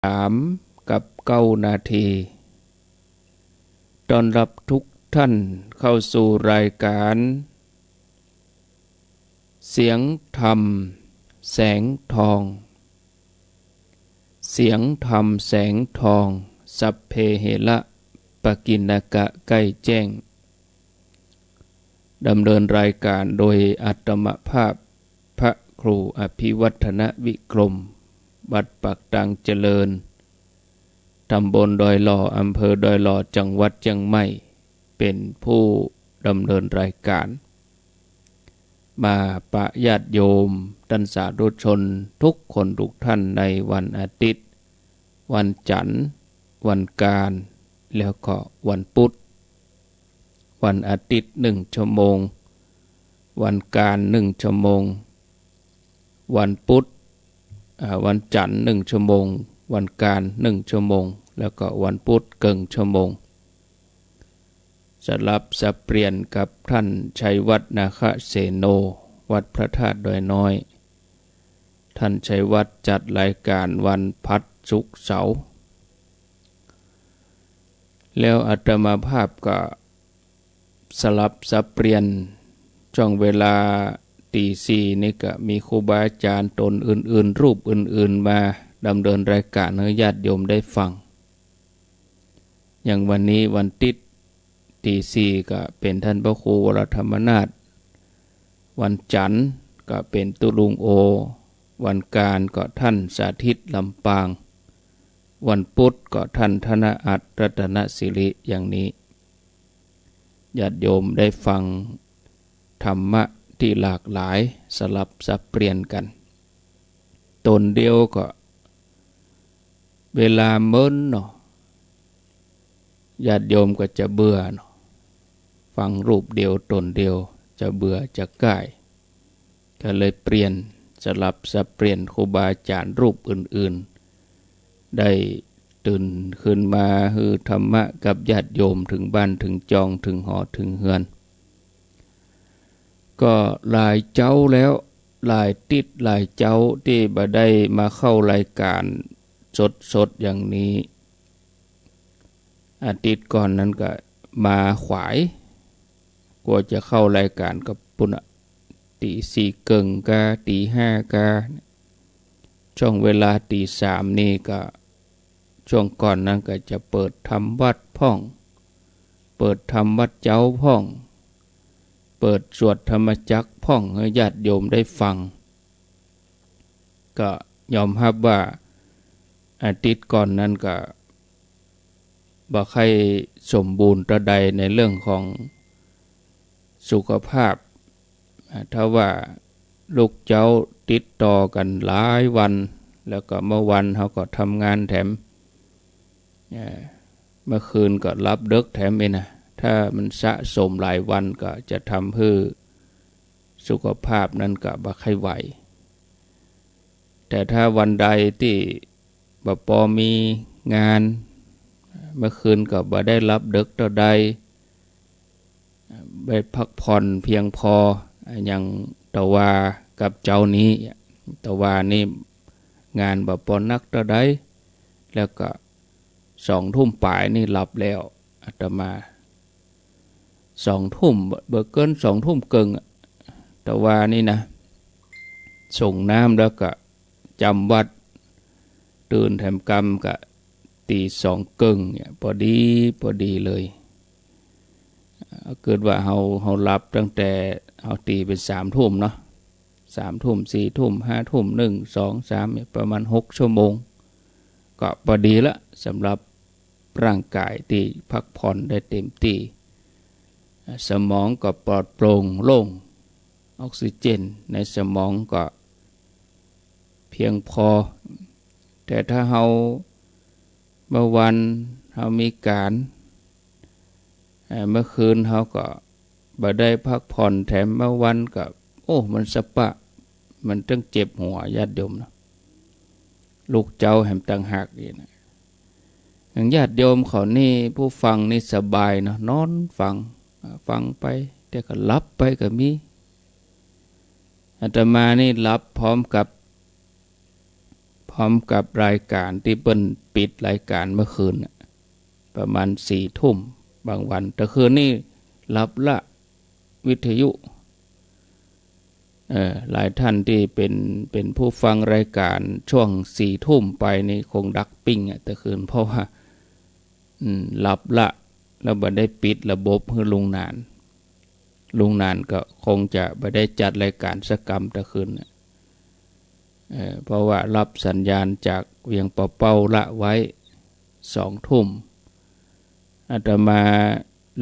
3:09 น.ต้อนรับทุกท่านเข้าสู่รายการเสียงธรรมแสงทองเสียงธรรมแสงทองสัพเพเหระปกิณกะใกล้แจ้งดำเนินรายการโดยอาตมภาพพระครูอภิวัฒนวิกรมวัดปากตังเจริญตำบลดอยหล่ออำเภอดอยหล่อจังหวัดเชียงใหม่เป็นผู้ดำเนินรายการมาปะญาติโยมท่านสาธุชนทุกคนทุกท่านในวันอาทิตย์วันจันทร์วันการแล้วก็วันพุธวันอาทิตย์1 ชั่วโมงวันการ1 ชั่วโมงวันพุธวันจันทร์1 ชั่วโมงวันการ1 ชั่วโมงแล้วก็วันพุธครึ่งชั่วโมงสลับสับเปลี่ยนกับท่านชัยวัฒน์นาคเสโนวัดพระธาตุดอยน้อยท่านชัยวัฒน์จัดรายการวันพัดศุกร์เสาร์แล้วอาตมาภาพก็สลับสับเปลี่ยนช่วงเวลาตีสี่นี่ก็มีครูบาอาจารย์ตนอื่นๆรูปอื่นๆมาดำเนินรายการให้ญาติโยมได้ฟังอย่างวันนี้วันติดตีสี่ก็เป็นท่านพระครูวรธรรมนาถวันจันทร์ก็เป็นตุลุงโอวันการก็ท่านสาธิตลำปางวันพุธก็ท่านธนอัตรัตนสิริอย่างนี้ญาติโยมได้ฟังธรรมะที่หลากหลายสลับสับเปลี่ยนกันตนเดียวก็เวลาเมินเนาะญาติโยมก็จะเบื่อเนาะฟังรูปเดียวตนเดียวจะเบื่อจะก่ายก็เลยเปลี่ยนสลับสับเปลี่ยนครูบาอาจารย์รูปอื่นๆได้ตื่นขึ้นมาฮือธรรมะกับญาติโยมถึงบ้านถึงจองถึงหอถึงเฮือนก็หลายเจ้าแล้วหลายติดหลายเจ้าที่บ่ได้มาเข้ารายการสดๆอย่างนี้อาทิตย์ก่อนนั้นก็มาขวายกว่าจะเข้ารายการกับปุ่นตีสี่เกิงกาตีห้ากาช่วงเวลาตีสามนี่ก็ช่วงก่อนนั้นก็จะเปิดทำวัดพ่องเปิดทำวัดเจ้าพ่องเปิดสวดธรรมจักรพ่องให้ญาติโยมได้ฟังก็ยอมรับว่าอาทิตย์ก่อนนั้นก็บ่ค่อยสมบูรณ์ระใดในเรื่องของสุขภาพถ้าว่าลูกเจ้าติดต่อกันหลายวันแล้วก็เมื่อวันเขาก็ทำงานแถมเมื่อคืนก็รับดึกแถมเองนะถ้ามันสะสมหลายวันก็จะทำให้สุขภาพนั้นก็บ่ค่อยไหวแต่ถ้าวันใดที่บ่พอมีงานเมื่อคืนก็บ่ได้รับดึกเท่าใดไปพักผ่อนเพียงพออย่างตะวากับเจ้านี้ตะวานี่งานบ่พอนักเท่าใดแล้วก็2 ทุ่มปลายนี่หลับแล้วอาตมา2 ทุ่มเบิกเกิน2 ทุ่มเกิงแต่ว่านี่นะส่งน้ำแล้วก็จำวัดตื่นแถมกรรมก็ตี2 เกิงเนี่ยพอดีเลยเกิดว่าเราหลับตั้งแต่เอาตีเป็น3 ทุ่มเนาะ3 ทุ่ม4 ทุ่ม5 ทุ่ม1 2 3เนี่ยประมาณ6 ชั่วโมงก็พอดีละสำหรับร่างกายที่พักผ่อนได้เต็มที่สมองก็ปลอดโปร่งโล่งออกซิเจนในสมองก็เพียงพอแต่ถ้าเราเมื่อวันเรามีการเมื่อคืนเราก็บ่ได้พักผ่อนแถมเมื่อวันก็มันสะปะมันต้องเจ็บหัวญาติโยมนะลูกเจ้าแห่งต่างหากนี่นะอย่างญาติโยมเขานี่ผู้ฟังนี่สบายเนาะนอนฟังไปแต่ก็หลับไปก็มีอาตมานี่หลับพร้อมกับ พร้อมกับรายการที่เปิ้นปิดรายการเมื่อคืนประมาณ4 ทุ่มบางวันแต่คืนนี้รับละวิทยุหลายท่านที่เป็นผู้ฟังรายการช่วง4 ทุ่มไปนี่คงดักปิ้งแต่คืนเพราะว่ารับละแล้วบ่ได้ปิดระบบให้ลุงนานก็คงจะบ่ได้จัดรายการสักกรรมแต่คืนเพราะว่ารับสัญญาณจากเวียงป่าเป้าละไว้2 ทุ่มอาตมา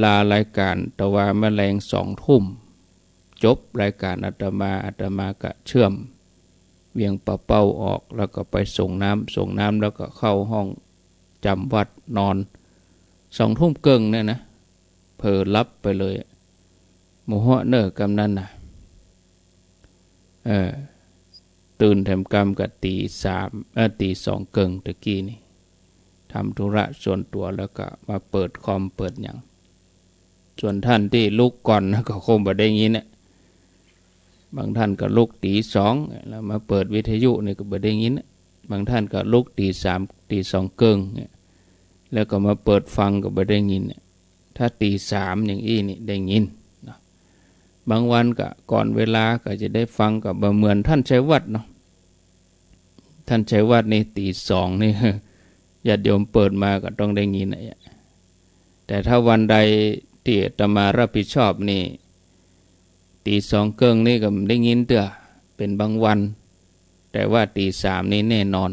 ลารายการตะวาแมลง2 ทุ่มจบรายการอาตมาก็เชื่อมเวียงป่าเป้าออกแล้วก็ไปส่งน้ำแล้วก็เข้าห้องจำวัดนอน2 ทุ่มเกิงเนี่ยนะเผลอรับไปเลยหมู่เหาะเนอร์กำนั้นนะตื่นแถมกรรมกับตี 2 เกิงตะกี้นี่ทำธุระส่วนตัวแล้วก็มาเปิดคอมเปิดอย่างส่วนท่านที่ลุกก่อนก็คงบ่ได้ยินเนี่ยบางท่านก็ลุกตี 2แล้วมาเปิดวิทยุนี่ก็บ่ได้ยินบางท่านก็ลุกตี 3ตี 2 เกิงแล้วก็มาเปิดฟังก็บ่ได้ยินถ้าตี 3อย่างอี้นี่ได้ยินบางวันก็ก่อนเวลาก็จะได้ฟังกับเหมือนท่านชัยวัฒน์เนาะท่านชัยวัฒน์นี่ตี 2นี่ญาติโยมเปิดมาก็ต้องได้ยินแต่ถ้าวันใดที่อาตมารับผิดชอบนี่ตี 2 เกิงนี่ก็ได้ยินเด้อเป็นบางวันแต่ว่าตี 3นี่แน่นอน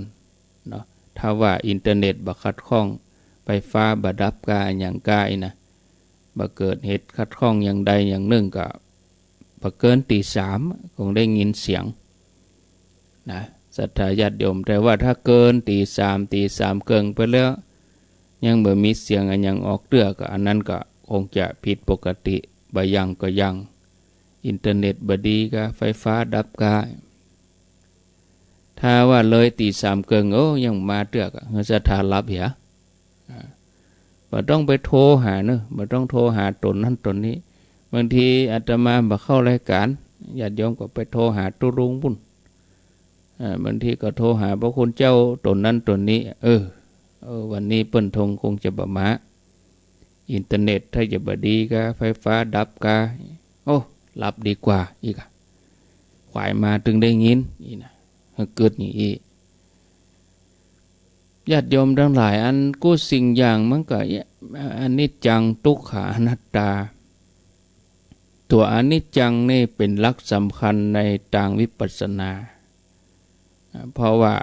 เนาะถ้าว่าอินเทอร์เน็ตบ่ขัดข้องไฟฟ้าบ่ดับกาอย่างกายนะบ่เกิดเหตุขัดข้องอย่างใดอย่างหนึ่งก็บ่เกินตี 3คงได้ยินเสียงนะศรัทธาญาติโยมแต่ว่าถ้าเกินตี 3เกิงไปแล้วยังบ่มีเสียงอันยังออกเตื้อก็อันนั้นก็คงจะผิดปกติบ่ยังก็ยังอินเทอร์เน็ตบ่ดีก็ไฟฟ้าดับกาถ้าว่าเลยตี 3 เกิงยังมาเตื้อก็ศรัทธารับเหียบ่ต้องไปโทรหาเนอะบ่ต้องโทรหาตนนั้นตนนี้บางทีอาตมาบ่เข้ารายการญาติโยมก็ไปโทรหาตุรุงพุ่นบางทีก็โทรหาพระคุณเจ้าตนนั้นตนนี้วันนี้เปิ้นคงจะบ่มาอินเทอร์เน็ตถ้าจะบ่ดีก็ไฟฟ้าดับก็รับดีกว่าอีกขวายมาถึงได้ยินอีนะเกิดอย่างนี้ญาติโยมทั้งหลายอันกู้สิ่งอย่างมันก็อนิจจังทุกขังอนัตตาตัวอนิจจังนี่เป็นหลักสำคัญในทางวิปัสสนาเพราะว่า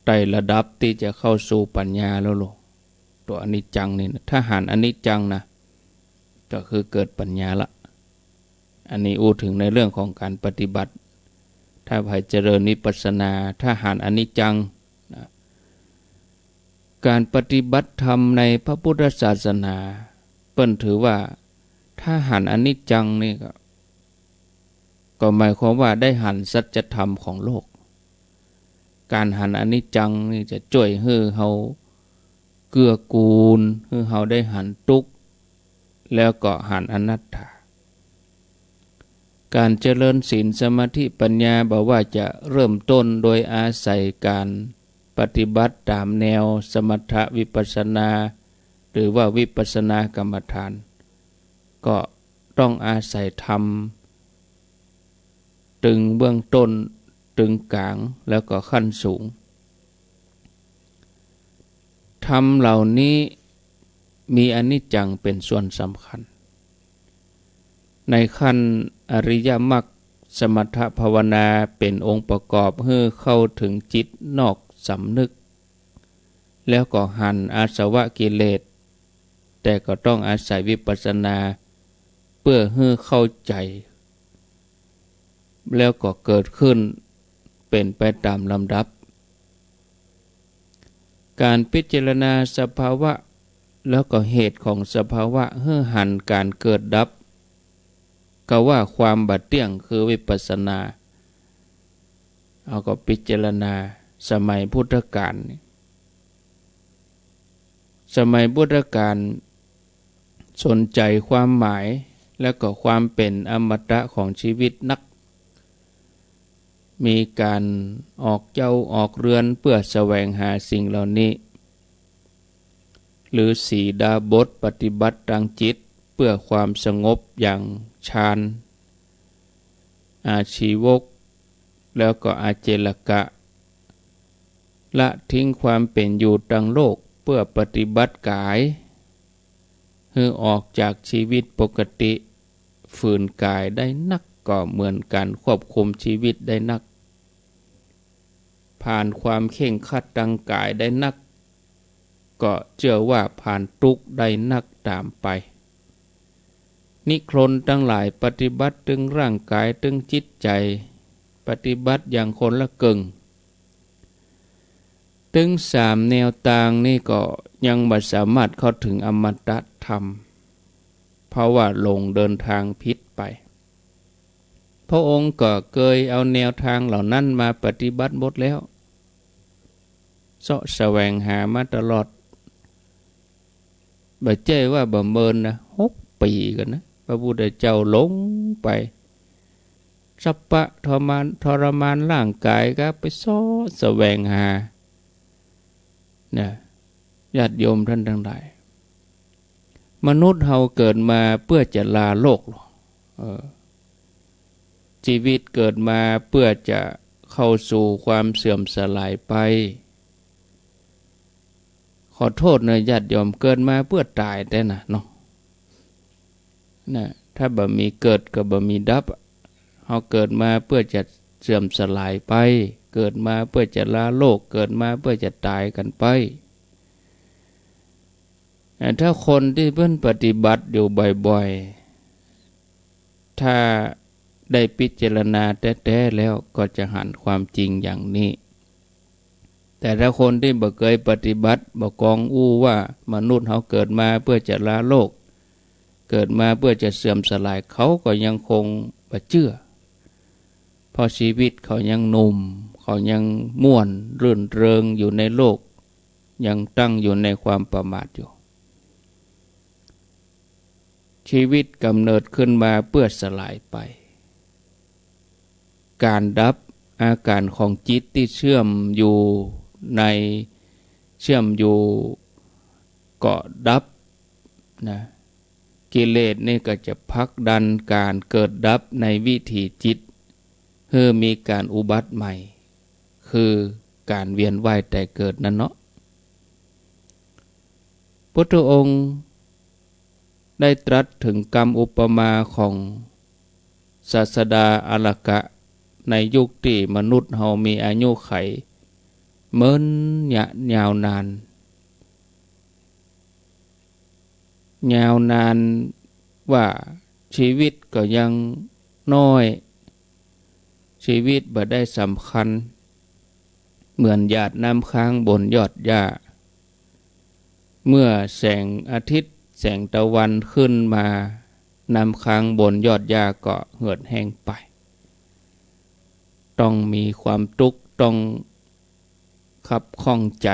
ไต่ระดับที่จะเข้าสู่ปัญญาแล้วลูกตัวอนิจจังนี่ถ้าหันอนิจจังนะก็คือเกิดปัญญาละอันนี้อู้ถึงในเรื่องของการปฏิบัติถ้าใครเจริญวิปัสสนาถ้าหันอนิจจังนะการปฏิบัติธรรมในพระพุทธศาสนาเปิ้นถือว่าถ้าหันอนิจจังนี่ก็หมายความว่าได้หันสัจธรรมของโลกการหันอนิจจังนี่จะช่วยให้เฮาเกื้อกูลให้เฮาได้หันทุกข์แล้วก็หันอนัตตาการเจริญศีลสมาธิปัญญาบอกว่าจะเริ่มต้นโดยอาศัยการปฏิบัติตามแนวสมถะวิปัสสนาหรือว่าวิปัสสนากรรมฐานก็ต้องอาศัยธรรมตึงเบื้องต้นตึงกลางแล้วก็ขั้นสูงธรรมเหล่านี้มีอนิจจังเป็นส่วนสำคัญในขั้นอริยมรรคสมถภาวนาเป็นองค์ประกอบให้เข้าถึงจิตนอกสำนึกแล้วก็หันอาสวะกิเลสแต่ก็ต้องอาศัยวิปัสสนาเพื่อให้เข้าใจแล้วก็เกิดขึ้นเป็นไปตามลำดับการพิจารณาสภาวะแล้วก็เหตุของสภาวะให้หันการเกิดดับก็ว่าความบัดเที่ยงคือวิปัสสนาเอาก็พิจารณาสมัยพุทธกาลสนใจความหมายและก็ความเป็นอมตะของชีวิตนัก มีการออกเจ้าออกเรือนเพื่อแสวงหาสิ่งเหล่านี้หรือสีดาบทปฏิบัติทางจิตเพื่อความสงบอย่างฌานอาชีวกแล้วก็อาเจลกะละทิ้งความเป็นอยู่ดังโลกเพื่อปฏิบัติกายให้ออกจากชีวิตปกติฝืนกายได้นักก็เหมือนการควบคุมชีวิตได้นักผ่านความเข่งครัดดังกายได้นักก็เชื่อว่าผ่านทุกข์ได้นักตามไปนิครนทั้งหลายปฏิบัติถึงร่างกายถึงจิตใจปฏิบัติอย่างคนละกึ่งถึงสามแนวทางนี่ก็ยังไม่สามารถเข้าถึงอมตะธรรมเพราะว่าหลงเดินทางผิดไปพระองค์ก็เคยเอาแนวทางเหล่านั้นมาปฏิบัติหมดแล้วเสาะแสวงหามาตลอดบ่เจ้ว่าบ่เมินนะ6 ปีกันนะพระพุทธเจ้าหลงไปสัพพะทรมานร่างกายก็ไปเสาะแสวงหาเนี่ยญาติโยมท่านทั้งหลายมนุษย์เฮาเกิดมาเพื่อจะลาโลกชีวิตเกิดมาเพื่อจะเข้าสู่ความเสื่อมสลายไปขอโทษนะญาติโยมเกิดมาเพื่อตายแต่นะเนาะถ้าบ่มีเกิดก็บ่มีดับเฮาเกิดมาเพื่อจะเสื่อมสลายไปเกิดมาเพื่อจะลาโลกเกิดมาเพื่อจะตายกันไปถ้าคนที่เพิ่นปฏิบัติอยู่บ่อยๆถ้าได้พิจารณาแท้ๆแล้วก็จะหันความจริงอย่างนี้แต่ถ้าคนที่บ่เคยปฏิบัติบ่กองอู้ว่ามนุษย์เขาเกิดมาเพื่อจะละโลกเกิดมาเพื่อจะเสื่อมสลายเขาก็ยังคงบ่เชื่อเพราะชีวิตเขายังหนุ่มเขายังม่วนรื่นเริงอยู่ในโลกยังตั้งอยู่ในความประมาทอยู่ชีวิตกำเนิดขึ้นมาเพื่อสลายไปการดับอาการของจิตที่เชื่อมอยู่ก็ดับนะกิเลสนี่ก็จะผลักดันการเกิดดับในวิถีจิตเพื่อมีการอุบัติใหม่คือการเวียนว่ายแต่เกิดนั่นเนาะพุทธองค์ได้ตรัสถึงกรรมอุปมาของศาสดาอาลกะในยุคที่มนุษย์เฮามีอายุไขเมินยาวนานว่าชีวิตก็ยังน้อยชีวิตบ่ได้สำคัญเหมือนหยาดน้ำค้างบนยอดหญ้าเมื่อแสงอาทิตย์แสงตะวันขึ้นมาน้ำค้างบนยอดหญ้าก็เหือดแห้งไปต้องมีความทุกข์ต้องขับข้องใจ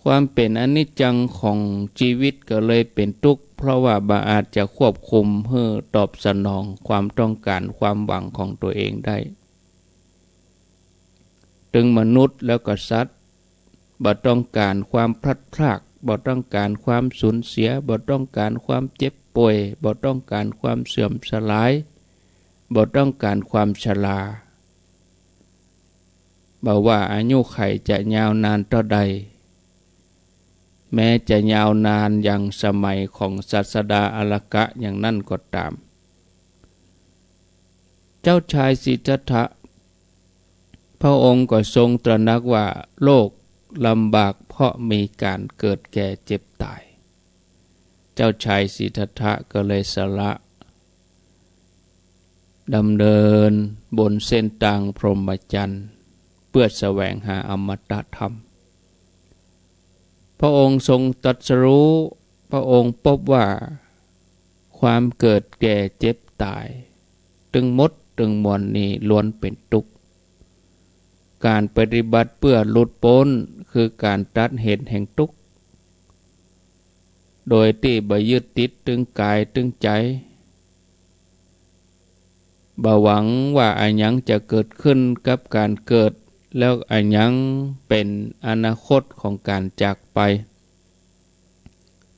ความเป็นอนิจจังของชีวิตก็เลยเป็นทุกข์เพราะว่าบ่อาจจะควบคุมเพื่อตอบสนองความต้องการความหวังของตัวเองได้ถึงมนุษย์แล้วก็สัตว์บ่ต้องการความพลัดพรากบ่ต้องการความสูญเสียบ่ต้องการความเจ็บป่วยบ่ต้องการความเสื่อมสลายบ่ต้องการความชราบ่ว่าอายุไขจะยาวนานเท่าใดแม้จะยาวนานอย่างสมัยของศาสดาอาลกะอย่างนั้นก็ตามเจ้าชายสิทธัตถะพระองค์ก็ทรงตระหนักว่าโลกลำบากเพราะมีการเกิดแก่เจ็บตายเจ้าชายสิทธัตถะก็เลยสละดำเนินบนเส้นทางพรหมจรรย์เพื่อแสวงหาอมตะธรรมพระองค์ทรงตรัสรู้พระองค์พบว่าความเกิดแก่เจ็บตายตึงมดตึงมวลนี้ล้วนเป็นทุกข์การปฏิบัติเพื่อหลุดพ้นคือการตัดเหตุแห่งทุกข์โดยที่บ่ยึดติดตึงกายตึงใจ บ่หวังว่าอันยังจะเกิดขึ้นกับการเกิดแล้วอันยังเป็นอนาคตของการจากไป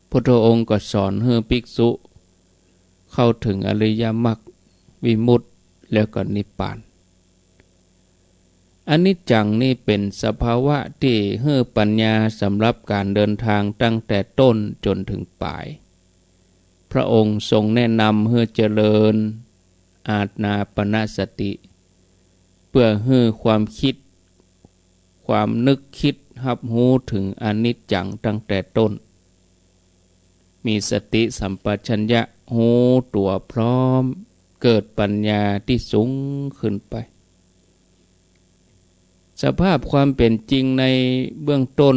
พุทธองค์ก็สอนให้ภิกษุเข้าถึงอริยมรรควิมุตติแล้วก็นิพพานอนิจจังนี่เป็นสภาวะที่ให้ปัญญาสำหรับการเดินทางตั้งแต่ต้นจนถึงปลายพระองค์ทรงแนะนำให้เจริญอานาปานสติเพื่อให้ความคิดความนึกคิดรับรู้ถึงอนิจจังตั้งแต่ต้นมีสติสัมปชัญญะรู้ตัวพร้อมเกิดปัญญาที่สูงขึ้นไปสภาพความเป็นจริงในเบื้องต้น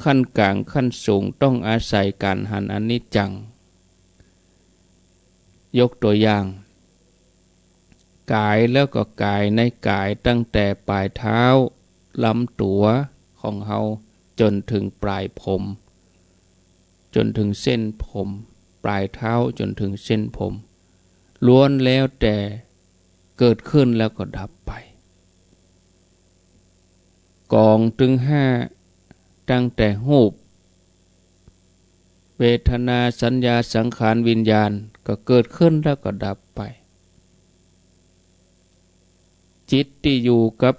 ขั้นกลางขั้นสูงต้องอาศัยการหันอนิจจังยกตัวอย่างกายแล้วก็กายในกายตั้งแต่ปลายเท้าลำตัวของเฮาจนถึงปลายผมจนถึงเส้นผมปลายเท้าจนถึงเส้นผมล้วนแล้วแต่เกิดขึ้นแล้วก็ดับไปกองถึงห้าตั้งแต่รูปเวทนาสัญญาสังขารวิญญาณก็เกิดขึ้นแล้วก็ดับไปจิตที่อยู่กับ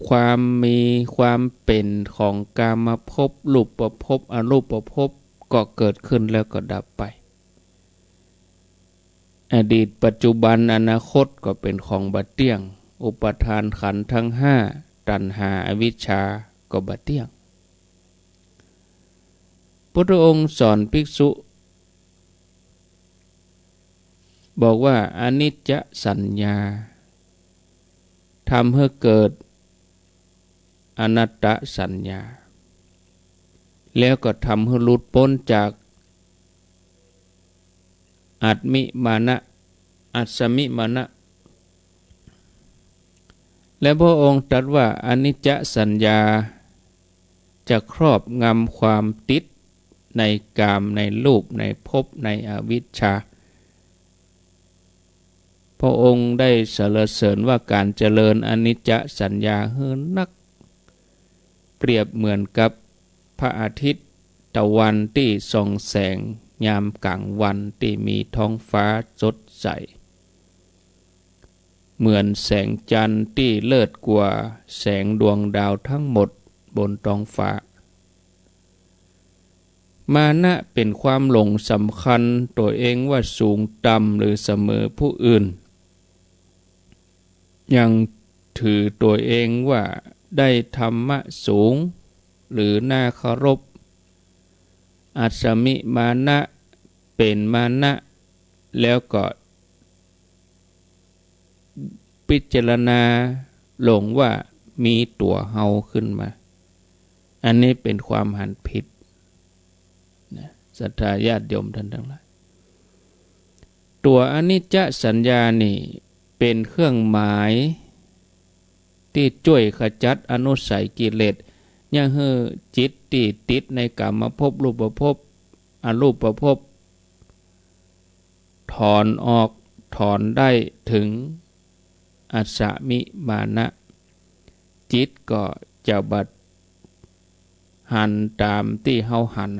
ความมีความเป็นของกามภพรูปภพอรูปภพก็เกิดขึ้นแล้วก็ดับไปอดีตปัจจุบันอนาคตก็เป็นของบัดเที่ยงอุปทานขันธ์ทั้งห้าตัณหาอวิชชาก็บัดเที่ยงพุทธองค์สอนภิกษุบอกว่าอนิจจสัญญาทำให้เกิดอนัตตสัญญาแล้วก็ทำให้หลุดพ้นจากอัตมิมานะอัสสมิมานะและพระองค์ตรัสว่าอนิจจสัญญาจะครอบงำความติดในกามในรูปในภพในอวิชชาพระองค์ได้สรรเสริญว่าการเจริญอนิจจสัญญาเฮือนักเปรียบเหมือนกับพระอาทิตย์ตะวันที่ส่องแสงยามกลางวันที่มีท้องฟ้าสดใสเหมือนแสงจันทร์ที่เลิศกว่าแสงดวงดาวทั้งหมดบนท้องฟ้ามานะเป็นความหลงสำคัญตัวเองว่าสูงต่ำหรือเสมอผู้อื่นยังถือตัวเองว่าได้ธรรมะสูงหรือน่าเคารพอัสสมิมานะเป็นมานะแล้วก็พิจารณาหลงว่ามีตัวเฮาขึ้นมาอันนี้เป็นความหันผิดศรัทธาญาติโยมท่านทั้งหลายตัวอนิจจสัญญานี่เป็นเครื่องหมายที่ช่วยขจัดอนุสัยกิเลสยังให้จิตที่ติดในกามภพรูปภพอรูปภพถอนออกถอนได้ถึงอัสสมิมานะจิตก็จะบัดหันตามที่เฮาหัน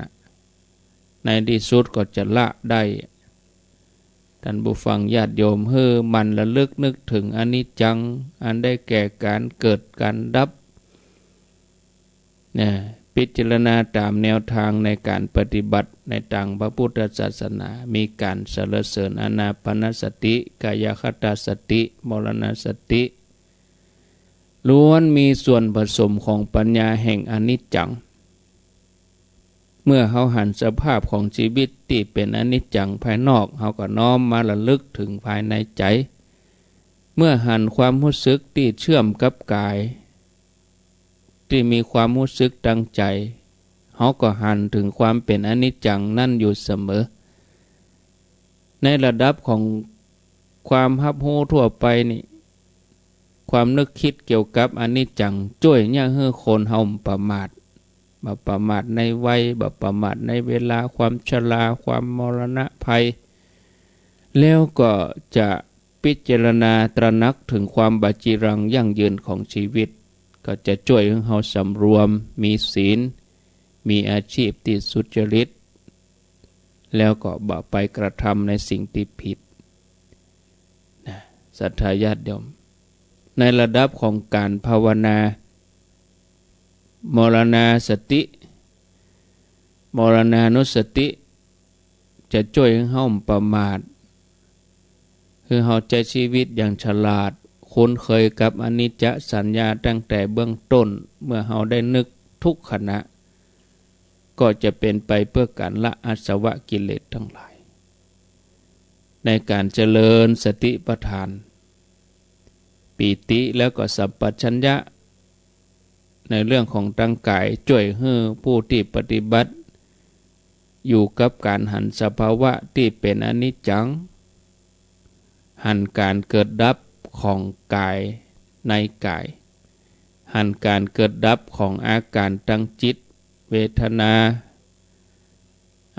ในที่สุดก็จะละได้ท่านผู้ฟังญาติโยมเฮอมันระลึกนึกถึงอนิจจังอันได้แก่การเกิดการดับพิจารณาตามแนวทางในการปฏิบัติในทางพระพุทธศาสนามีการสรรเสริญอานาปานสติกายคตาสติมรณสติล้วนมีส่วนผสมของปัญญาแห่งอนิจจังเมื่อเขาหันสภาพของชีวิตที่เป็นอนิจจังภายนอกเขาก็น้อมมาระลึกถึงภายในใจเมื่อหันความรู้สึกที่เชื่อมกับกายที่มีความรู้สึกตั้งใจเขาก็หันถึงความเป็นอนิจจังนั่นอยู่เสมอในระดับของความรับรู้ทั่วไปนี่ความนึกคิดเกี่ยวกับอนิจจังช่วยเนี่ยให้คนเฮาประมาทบ่ประมาทในวัยบ่ประมาทในเวลาความชราความมรณะภัยแล้วก็จะ พิจารณาตระหนักถึงความบาจีรังยั่งยืนของชีวิตก็จะช่วยให้เราสำรวมมีศีลมีอาชีพที่สุจริตแล้วก็บ่ไปกระทำในสิ่งที่ผิดนะศรัทธาญาติโยมในระดับของการภาวนามรณาสติมรณานุสติจะช่วยให้เราประมาทคือเราใจชีวิตอย่างฉลาดคุ้นเคยกับอนิจจสัญญาตั้งแต่เบื้องต้นเมื่อเราได้นึกทุกขณะก็จะเป็นไปเพื่อการละอาสวะกิเลสทั้งหลายในการเจริญสติปัฏฐานปีติแล้วก็สัมปชัญญะในเรื่องของร่างกายช่วยให้ผู้ที่ปฏิบัติอยู่กับการหันสภาวะที่เป็นอนิจจังหันการเกิดดับของกายในกายหันการเกิดดับของอาการตั้งจิตเวทนา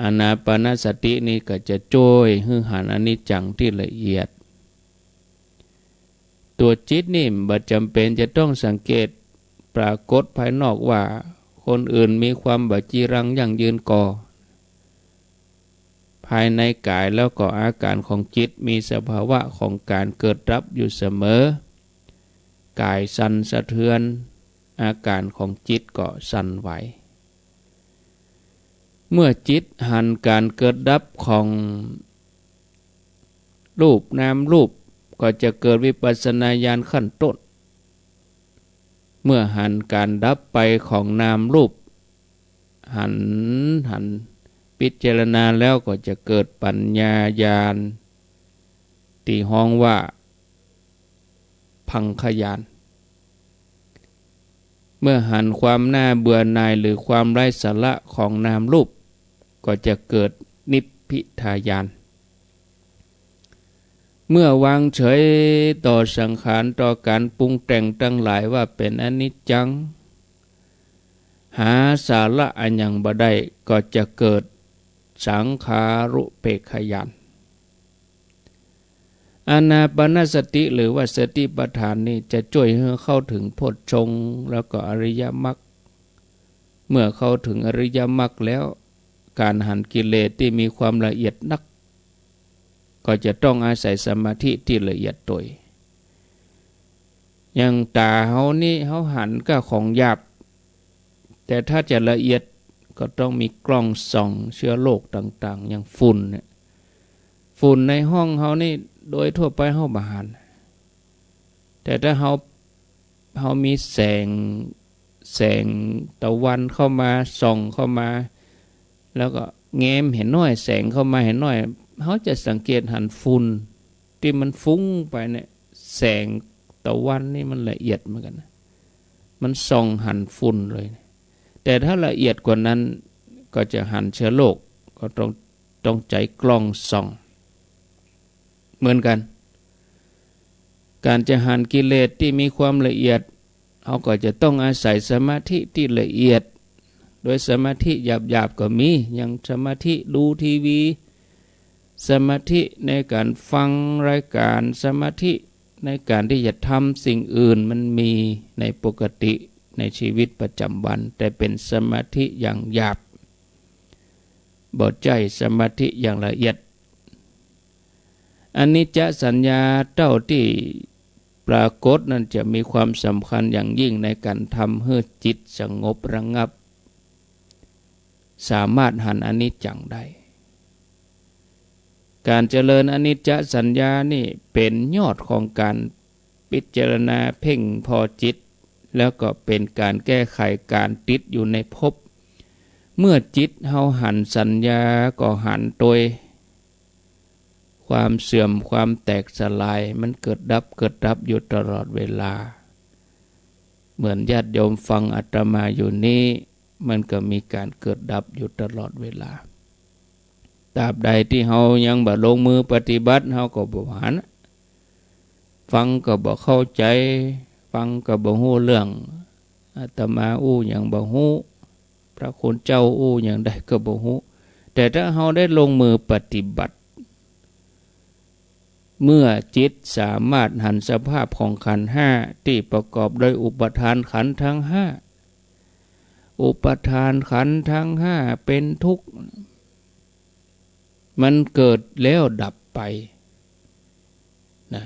อานาปานสตินี่ก็จะช่วยให้หันอนิจจังที่ละเอียดตัวจิตนี่บ่จำเป็นจะต้องสังเกตปรากฏภายนอกว่าคนอื่นมีความบาจีรังยั่งยืนก่อภายในกายแล้วก็อาการของจิตมีสภาวะของการเกิดดับอยู่เสมอกายสั่นสะเทือนอาการของจิตก็สั่นไหวเมื่อจิตหันการเกิดดับของรูปนามรูปก็จะเกิดวิปัสสนาญาณขั้นต้นเมื่อหันการดับไปของนามรูปหันพิจารณาแล้วก็จะเกิดปัญญาญาณที่ห้องว่าพังคญาณเมื่อหันความน่าเบื่อหน่ายหรือความไร้สาระของนามรูปก็จะเกิดนิพพิทายานเมื่อวางเฉยต่อสังขารต่อการปรุงแต่งทั้งหลายว่าเป็นอนิจจังหาสาระอันยังบ่ได้ก็จะเกิดสังขารุเปกขญาณอานาปานสติหรือว่าสติปัฏฐานนี้จะช่วยให้เข้าถึงโพชฌงค์แล้วก็อริยมรรคเมื่อเข้าถึงอริยมรรคแล้วการหันกิเลสที่มีความละเอียดนักก็จะต้องอาศัยสมาธิที่ละเอียดตัวอย่างตาเฮานี่เฮาหันก็ของหยาบแต่ถ้าจะละเอียดก็ต้องมีกล้องส่องเชื้อโรคต่างๆอย่างฝุ่นเนี่ยฝุ่นในห้องเฮานี่โดยทั่วไปเฮาบ่หันแต่ถ้าเฮามีแสงตะวันเข้ามาส่องเข้ามาแล้วก็แง้มเห็นน้อยแสงเข้ามาเห็นน้อยเขาจะสังเกตหันฝุ่นที่มันฟุ้งไปเนี่ยแสงตะวันนี่มันละเอียดเหมือนกันนะมันส่องหันฝุ่นเลยแต่ถ้าละเอียดกว่านั้นก็จะหันเชื้อโรคก็ต้องใจกล้องส่องเหมือนกันการจะหันกิเลสที่มีความละเอียดเขาก็จะต้องอาศัยสมาธิที่ละเอียดโดยสมาธิหยาบๆก็มีอย่างสมาธิดูทีวีสมาธิในการฟังรายการสมาธิในการที่จะทำสิ่งอื่นมันมีในปกติในชีวิตประจำวันแต่เป็นสมาธิอย่างหยาบบ่ใจสมาธิอย่างละเอียดอนิจจสัญญาเท่าที่ปรากฏนั้นจะมีความสำคัญอย่างยิ่งในการทำให้จิตสงบระงับสามารถหันอนิจจังได้การเจริญอนิจจสัญญานี่เป็นยอดของการพิจารณาเพ่งพอจิตแล้วก็เป็นการแก้ไขการติดอยู่ในภพเมื่อจิตเฮาหันสัญญาก็หันโดยความเสื่อมความแตกสลายมันเกิดดับอยู่ตลอดเวลาเหมือนญาติโยมฟังอาตมาอยู่นี้มันก็มีการเกิดดับอยู่ตลอดเวลาตราบใดที่เฮายังบ่ลงมือปฏิบัติเฮาก็บ่หันฟังก็บ่เข้าใจฟังก็บ่ฮู้เรื่องอาตมาอู้หยังบ่ฮู้พระคุณเจ้าอู้หยังใดก็บ่ฮู้แต่ถ้าเฮาได้ลงมือปฏิบัติ เมื่อจิตสามารถหันสภาพของขันธ์ห้าที่ประกอบด้วยอุปทานขันธ์ทั้งห้าอุปทานขันธ์ทั้งห้าเป็นทุกข์มันเกิดแล้วดับไปนะ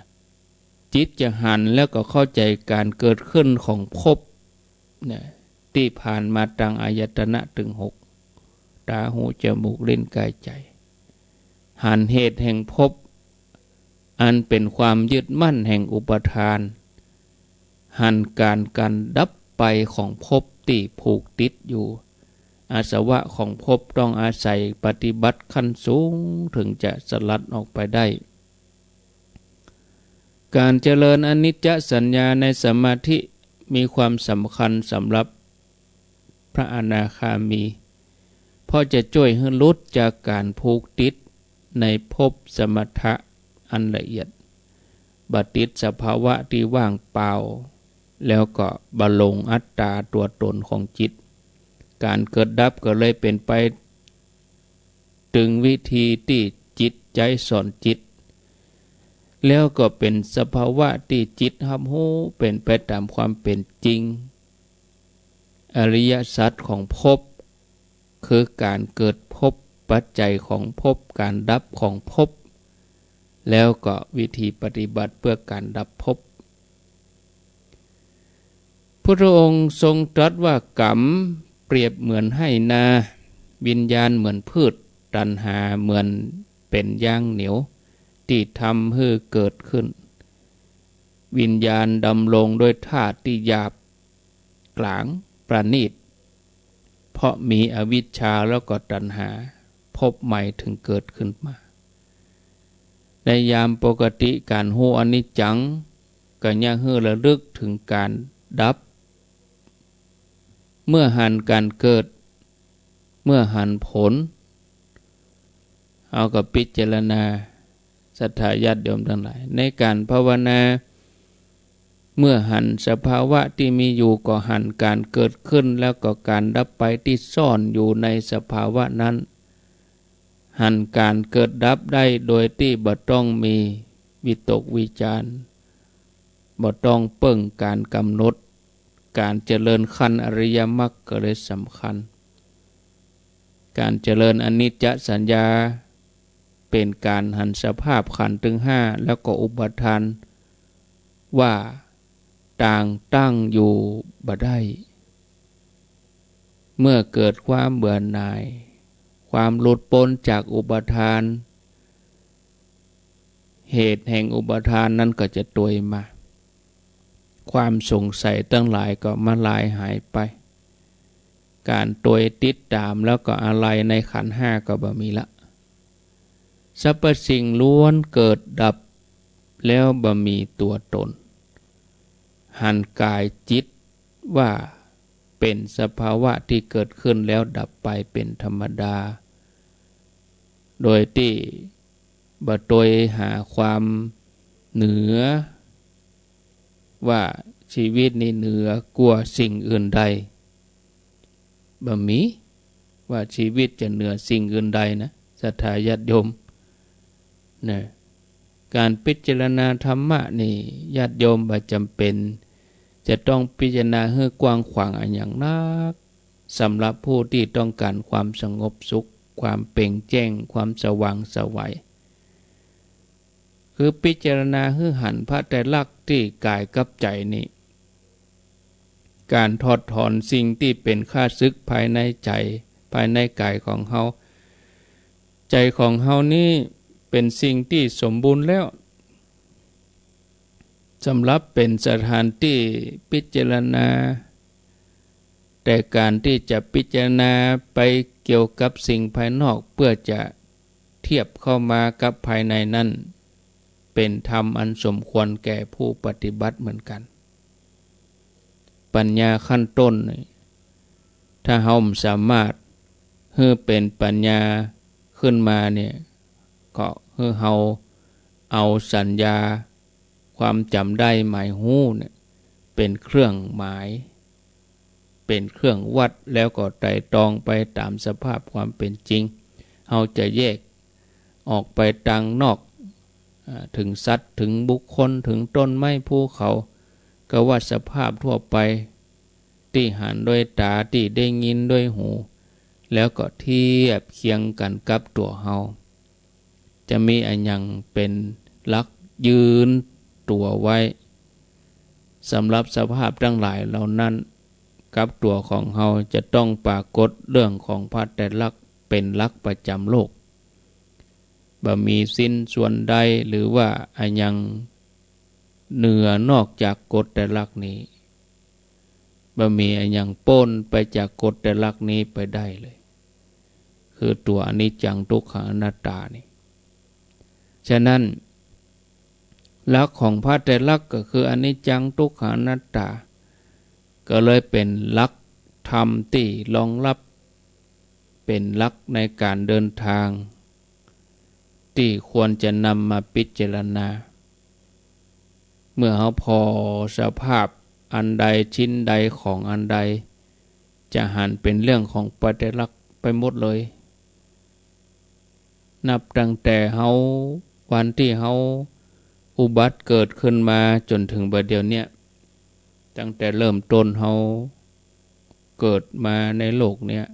จิตจะหันแล้วก็เข้าใจการเกิดขึ้นของภพนะที่ผ่านมาทางอายตนะถึงหกตาหูจมูกลิ้นกายใจหันเหตุแห่งภพอันเป็นความยึดมั่นแห่งอุปทานหันการดับไปของภพที่ผูกติดอยู่อาสวะของภพต้องอาศัยปฏิบัติขั้นสูงถึงจะสลัดออกไปได้การเจริญอนิจจสัญญาในสมาธิมีความสำคัญสำหรับพระอนาคามีเพราะจะช่วยให้ลดจากการผูกติดในภพสมถะอันละเอียดบัติดสภาวะที่ว่างเปล่าแล้วก็บรรลงอัตตาตัวตนของจิตการเกิดดับก็เลยเป็นไปถึงวิธีที่จิตใจสอนจิตแล้วก็เป็นสภาวะที่จิตรับรู้เป็นไปตามความเป็นจริงอริยสัจของภพคือการเกิดภพปัจจัยของภพการดับของภพแล้วก็วิธีปฏิบัติเพื่อการดับภพพุทธองค์ทรงตรัสว่ากรรมเปรียบเหมือนให้นาวิญญาณเหมือนพืชตัณหาเหมือนเป็นยางเหนียวที่ทำให้เกิดขึ้นวิญญาณดำรงด้วยธาตุที่หยาบกลางประณีตเพราะมีอวิชชาแล้วก็ตัณหาพบใหม่ถึงเกิดขึ้นมาในยามปกติการหูอนิจจังก็ยังให้ระลึกถึงการดับเมื่อหันการเกิดเมื่อหันผลเอากับพิจารณาศรัทธาญาติโยมทั้งหลายในการภาวนาเมื่อหันสภาวะที่มีอยู่ก็หันการเกิดขึ้นแล้วก็การดับไปที่ซ่อนอยู่ในสภาวะนั้นหันการเกิดดับได้โดยที่บ่ต้องมีวิตกวิจารบ่ต้องเปิ่งการกำหนดการเจริญขั้นอริยมรรคก็เลยสำคัญการเจริญอนิจจสัญญาเป็นการหันสภาพขันธ์ถึงห้าแล้วก็อุปทานว่าต่างตั้งอยู่บ่ได้เมื่อเกิดความเบื่อหน่ายความหลุดพ้นจากอุปทานเหตุแห่งอุปทานนั้นก็จะตัวยมาความสงสัยตั้งหลายก็มาลายหายไปการตัวยติดตามแล้วก็อะไรในขันธ์ห้าก็บ่มีละสรรพสิ่งล้วนเกิดดับแล้วบ่มีตัวตนหันกายจิตว่าเป็นสภาวะที่เกิดขึ้นแล้วดับไปเป็นธรรมดาโดยที่บ่โดยหาความเหนือว่าชีวิตนี้เหนือกว่าสิ่งอื่นใดบ่มีว่าชีวิตจะเหนือสิ่งอื่นใดนะศรัทธาญาติโยมนะการพิจารณาธรรมะนี่ญาติโยมบ่จำเป็นจะต้องพิจารณาให้กว้างขวางอย่างนักสำหรับผู้ที่ต้องการความสงบสุขความเปล่งแจ้งความสว่างไสวคือพิจารณาให้หันพระไตรลักษณ์ที่กายกับใจนี่การถอดถอนสิ่งที่เป็นข้าศึกภายในใจภายในกายของเฮาใจของเฮานี่เป็นสิ่งที่สมบูรณ์แล้วสำหรับเป็นสถานที่พิจารณาแต่การที่จะพิจารณาไปเกี่ยวกับสิ่งภายนอกเพื่อจะเทียบเข้ามากับภายในนั้นเป็นธรรมอันสมควรแก่ผู้ปฏิบัติเหมือนกันปัญญาขั้นต้นถ้าเฮาสามารถให้เป็นปัญญาขึ้นมาเนี่ยก็ให้เฮาเอาสัญญาความจำได้หมายหู้เนี่ยเป็นเครื่องหมายเป็นเครื่องวัดแล้วก็ไตร่ตรองไปตามสภาพความเป็นจริงเฮาจะแยกออกไปทางนอก ถึงสัตว์ถึงบุคคลถึงต้นไม้ภูเขาก็ว่าสภาพทั่วไปที่หันด้วยตาที่ได้ยินด้วยหูแล้วก็เทียบเคียงกันกับตัวเฮาจะมีอันยังเป็นหลักยืนตัวไว้สำหรับสภาพทั้งหลายเหล่านั้นกับตัวของเฮาจะต้องปรากฏเรื่องของพระไตรลักษณ์เป็นหลักประจำโลกบ่มีสิ้นส่วนใดหรือว่าอันยังเหนือนอกจากกฎไตรลักษณ์นี้บ่มีอันยังป้นไปจากกฎไตรลักษณ์นี้ไปได้เลยคือตัวอนิจจังทุกขังอนัตตานี่ฉะนั้นหลักของพระไตรลักษณ์ก็คืออนิจจังทุกขังอนัตตาก็เลยเป็นหลักธรรมที่รองรับเป็นหลักในการเดินทางที่ควรจะนำมาพิจารณาเมื่อเขาพอสภาพอันใดชิ้นใดของอันใดจะหันเป็นเรื่องของไตรลักษณ์ไปหมดเลยนับตั้งแต่เขาวันที่เขาอุบัติเกิดขึ้นมาจนถึงบัดเดี๋ยวนี้ตั้งแต่เริ่มต้นเขาเกิดมาในโลกเนี้ย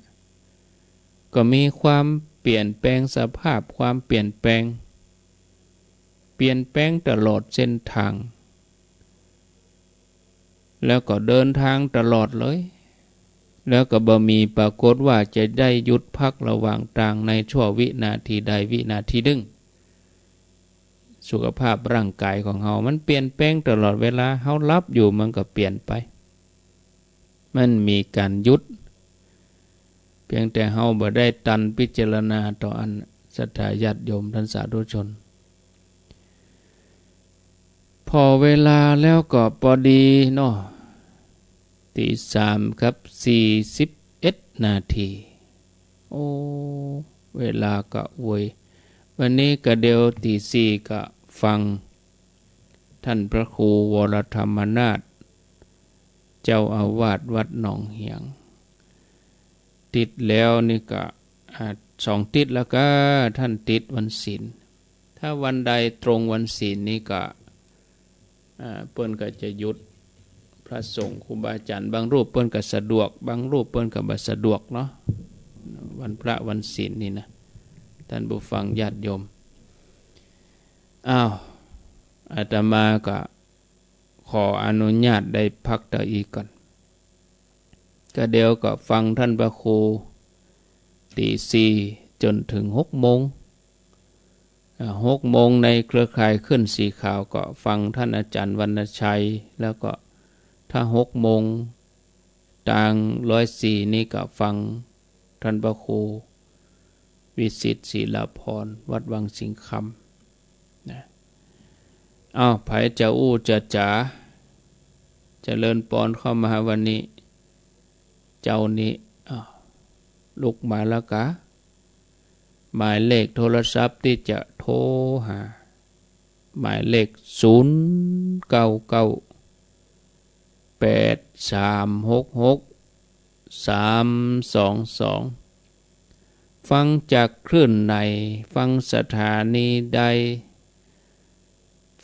ก็มีความเปลี่ยนแปลงสภาพความเปลี่ยนแปลงตลอดเส้นทางแล้วก็เดินทางตลอดเลยแล้วก็บ่มีปรากฏว่าจะได้หยุดพักระหว่างทางในชั่ววินาทีใดวินาทีหนึ่งสุขภาพร่างกายของเฮามันเปลี่ยนแปลงตลอดเวลาเฮาหลับอยู่มันก็เปลี่ยนไปมันมีการหยุดเพียงแต่เฮาบ่ได้ตันพิจารณาต่ออันศรัทธาญาติโยมท่านสาธุชนพอเวลาแล้วก็พอดีเนาะตี3ครับ41นาทีโอ้เวลาก็อวยวันนี้ก็เดี๋ยวตี4ก็ฟังท่านพระครูวรธรรมนาถเจ้าอาวาสวัดหนองเหียงติดแล้วนี่ก็2 ติดแล้วก็ท่านติดวันศีลถ้าวันใดตรงวันศีลนี่ก็เปิ้นก็จะหยุดพระสงฆ์ครูบาอาจารย์บางรูปเปิ้นก็สะดวกบางรูปเปิ้นก็บ่สะดวกเนาะวันพระวันศีลนี่นะท่านผู้ฟังญาติโยมอาตมาก็ขออนุญาตได้พักต่ออีกก่อนก็เดี๋ยวก็ฟังท่านพระครูตี4จนถึง6 โมง6 โมงในเครือข่ายขึ้นสีขาวก็ฟังท่านอาจารย์วรรณชัยแล้วก็ถ้า6 โมงต่าง104นี่ก็ฟังท่านพระครูวิสิตศิลาภรณ์วัดวังสิงคำนะไผจะอู้จะจ๋าเจริญปอนเข้ามาวันนี้เจ้านี้ลุกมาแล้วกะหมายเลขโทรศัพท์ที่จะโทรหาหมายเลข0998366322ฟังจากคลื่นไหนฟังสถานีใด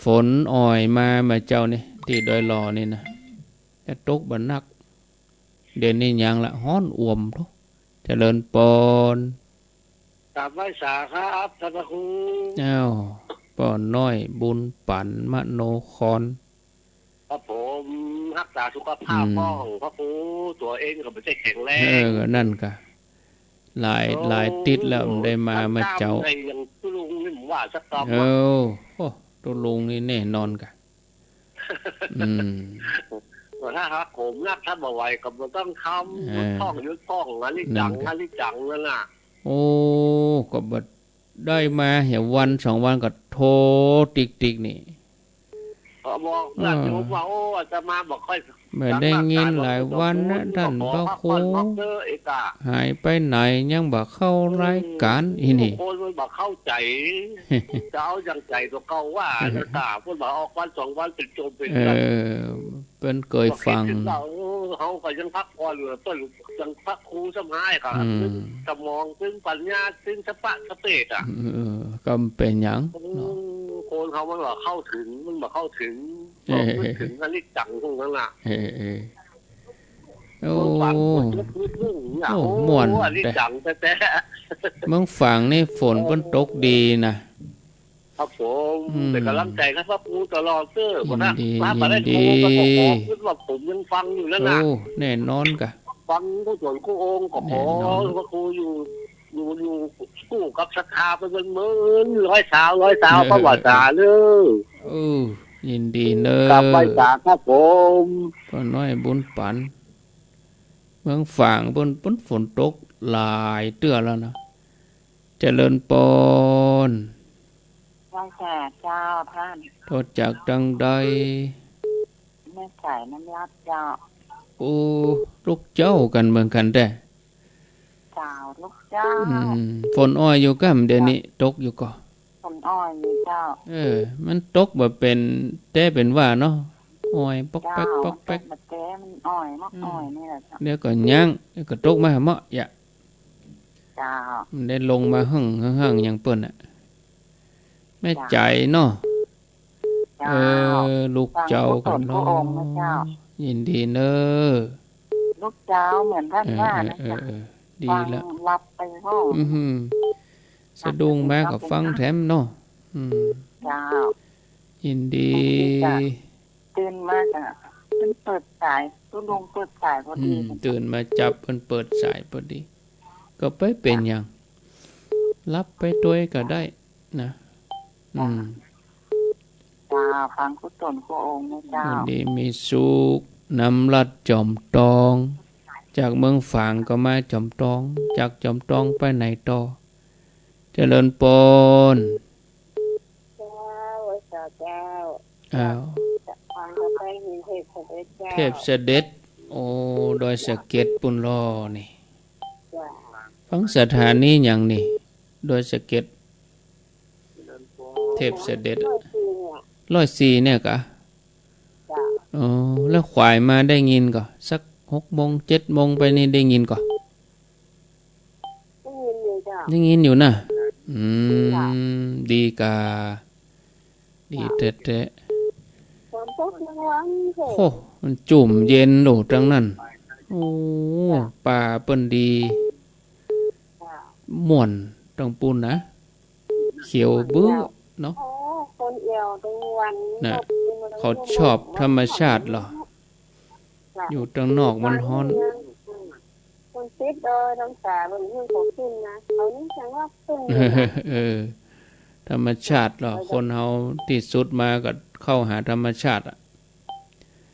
ฝนอ่อยมาเจ้านี่ที่ดอยหล่อนี่นะจะตกบ่นักเดี๋ยวนี้ยังละฮ้อนอ่วมทุกเจริญปอนกราบไหว้สาครับท่านพระครูป้อนน้อยบุญปั่นมโนครครับผมรักษาสุขภาพป้องพระครูตัวเองก็ไม่ใช่แข็งแรงก็นั่นกะหลายติดแล้วได้มาเจ้าอย่างตุลุงนี่ผมว่าสักตอบตุลุงนี่แน่นอนกะถ้าครับผมนักถ้าบ่ไหวก็บ่ต้องคำยุดท่องอันนี้จังนั่นน่ะโอ้ก็บ่ได้มาเหี่ยวัน2 วันก็โทรติ๊กนี่บอกว่าโยมว่าอาจจะมาบอกค่อยไม่ได้ยินหลายวันนะท่านพระครูหายไปไหนยังบ่เข้ารายการอีนี่คนมันบ่เข้าใจจะเอาอย่างใจตัวเก่าว่าจะตาพูดบ่ออกวัน2 วันเป็นโจมเป็นเป็นเคยฟังเขาก็ยังพักผ่อนอยู่ต้นยังพักครูสมัยค่ะสมองซึ่งปัญญาซึ่งสปะสเปดก็เป็นหยังคน นเขามันบอกเข้าถึงมันบอกเข้าถึงบอกไม่ถึงอนิจจังพวกนั้นน่ะโอ้ ฝังหมดลึกๆอย่างเงี้ย โอ้ โอ้ ม่วน อนิจจังแต่ เมืองฝั่งนี่ฝนเพิ่นตกดีนะ ครับผมเป็นกำลังใจครับพระครูตลอดเด้อบ่นะ ยินดี ถ้าบ่ได้ ยิ โทร นดี ก็ขอคิดว่าผมยังฟังอยู่นั่น โอ้ น่ะ แน่นอนกะ ฟังผู้ส่วนผู้องค์ก็ขอ แน่นอน พระครูอยู่กู้กับศรัทธาไปเป็นหมื่นร้อยสาวพระวาจาเด้อ ยินดีเนอะ กลับไหว้สาครับผม พ่อน้อยบุญปันเมืองฝั่งเพิ่นฝนตกหลายเตื้อแล้วนะเจริญปน ไหว้แก่เจ้าท่าน โทษจากดังใด แม่ไก่น้ำรับเจ้า โอ้ลูกเจ้ากันเมืองกันได้ เจ้าลูกเจ้า ฝนอ้อยอยู่กัมเดี๋ยวนี้ตกอยู่ก่อ คนอ้อยนี่เจ้า มันตกบ่เป็นแต่เป็นว่าเนาะอ้อยปอก เจ้า แป๊กปอกแป๊ก มาเต้มันอ้อยมากอ้อยนี่แหละเจ้า เดี๋ยวก็ย่างเดี๋ยวก็ตกมาเหมาะอย่า เจ้า มันได้ลงมาหึ่งอย่างเปิ้นอ่ะแม่ใจเนาะ เจ้า ลูกเจ้ากัน ฟังพระองค์นะเจ้า ยินดีเนอะ ลูกเจ้าเหมือนท่านว่านะเจ้า ดี ฟัง ละ รับไปห้อง สะดุ้งแม่ก็ฟังแถมเนาะ เจ้า ยินดี ตื่นมากอ่ะมันเปิดสายตู้ลงเปิดสายพอดี ตื่นมาจับเพิ่นเปิดสายพอดี ก็ไปเป็นอย่างรับไปด้วยก็ได้นะเจ้าฟังผู้ตนผู้องค์นะเจ้า วันดีมีสุขนำลัดจอมตอง จากเมืองฝางก็มาจอมตอง จากจอมตองไปไหนต่อเจริญปน เจ้าเจ้า อ้าว ฟังก็ไปเห็นเทพเสด็จเจ้า เทพเสด็จ โอ้ดอยสะเก็ดปุ่นลอนี่ จ้า ฟังสถานีอย่างนี่ดอยสะเก็ดเทพเสด็จ 104เนี่ยกะ จ้า อ๋อแล้วขวายมาได้ยินก่อสัก6 โมง 7 โมงไปนี่ได้ยินก่อ ได้ยินอยู่จ้า ได้ยินอยู่นะดีกาดีแท้ ฝนตกทั้งวันเถ ๆ อะ โอ้มันจุ่มเย็นโดดจังนั้นโอ้ป่าเปิ้นดี จ้า ม่วนตังปุ่นนะเขียวบื้อเนาะ โอ้คนเอียวทั้งวัน น่ะ เขาชอบธรรมชาติเหรอ อยู่ตรงนอกมันฮ้อน คนติดน้ำตาบนเรื่องของขึ้นนะเขานี่จังว่าขึ้น ธรรมชาติเหรอคนเฮาที่สุดมาก็เข้าหาธรรมชาติอ่ะ